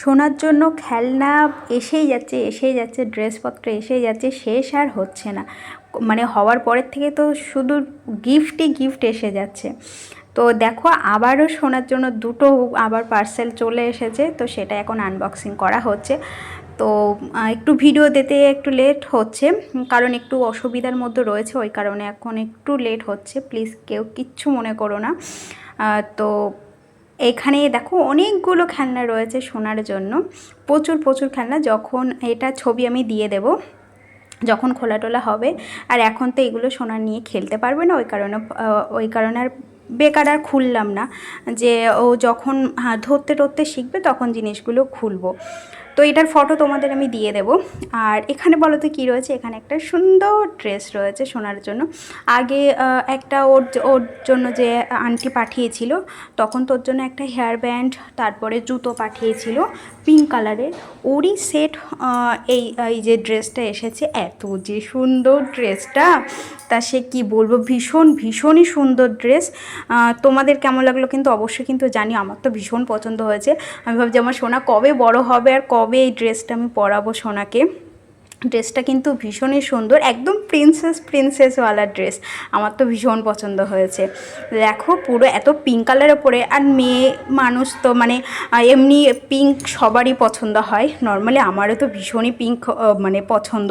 সোনার জন্য খেলনা এসেই যাচ্ছে, ড্রেসপত্র এসেই যাচ্ছে, শেষ আর হচ্ছে না। মানে হওয়ার পরের থেকে তো শুধু গিফটই গিফট এসে যাচ্ছে। তো দেখো আবারও সোনার জন্য দুটো আবার পার্সেল চলে এসেছে, তো সেটা এখন আনবক্সিং করা হচ্ছে। তো একটু ভিডিও দিতে একটু লেট হচ্ছে, কারণ একটু অসুবিধার মধ্যে রয়েছে, ওই কারণে এখন একটু লেট হচ্ছে। প্লিজ কেউ কিচ্ছু মনে করো না। তো এখানে দেখো অনেকগুলো খেলনা রয়েছে সোনার জন্য, প্রচুর প্রচুর খেলনা। যখন এটা ছবি আমি দিয়ে দেব যখন খোলা টোলা হবে। আর এখন তো এগুলো সোনা নিয়ে খেলতে পারবে না, ওই কারণে আর বেকার আর খুললাম না, যে ও যখন ধরতে টরতে শিখবে তখন জিনিসগুলো খুলবো। তো এটার ফটো তোমাদের আমি দিয়ে দেব। আর এখানে বলো তো কী রয়েছে, এখানে একটা সুন্দর ড্রেস রয়েছে সোনার জন্য। আগে একটা ওর জন্য যে আন্টি পাঠিয়েছিল, তখন তোর জন্য একটা হেয়ার ব্যান্ড, তারপরে জুতো পাঠিয়েছিল পিঙ্ক কালারের, ওরই সেট এই এই যে ড্রেসটা এসেছে। এত যে সুন্দর ড্রেসটা, তা সে কি বলবো, ভীষণই সুন্দর ড্রেস। তোমাদের কেমন লাগলো কিন্তু অবশ্যই কিন্তু জানি, আমার তো ভীষণ পছন্দ হয়েছে। আমি ভাবছি আমার সোনা কবে বড় হবে আর কবে এই ড্রেসটা আমি পরাবো সোনাকে। ড্রেসটা কিন্তু ভীষণই সুন্দর, একদম প্রিন্সেসওয়ালা ড্রেস। আমার তো ভীষণ পছন্দ হয়েছে। দেখো পুরো এত পিঙ্ক কালারের ওপরে, আর মেয়ে মানুষ তো মানে এমনি পিঙ্ক সবারই পছন্দ হয় নর্মালি, আমারও তো ভীষণই পিঙ্ক মানে পছন্দ।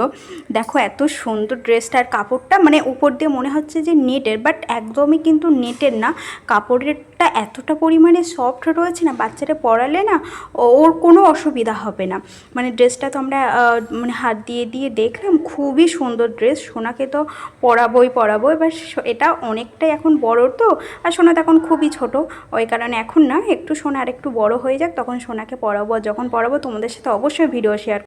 দেখো এত সুন্দর ড্রেসটার কাপড়টা, মানে উপর দিয়ে মনে হচ্ছে যে নেটের, বাট একদমই কিন্তু নেটের না। কাপড়েরটা এতটা পরিমাণে সফট রয়েছে না, বাচ্চারা পরালে না ওর কোনো অসুবিধা হবে না। মানে ড্রেসটা তো আমরা মানে হাত দিয়ে দেখলাম, খুবই সুন্দর ড্রেস। সোনাকে তো পরাবো। এবার এটা অনেকটাই এখন বড় তো, আর সোনা তো এখন খুবই ছোট, ওই কারণে এখন না, একটু সোনা আর একটু বড় হয়ে যাক তখন সোনাকে পরাবো। যখন পরাবো তোমাদের সাথে অবশ্যই ভিডিও শেয়ার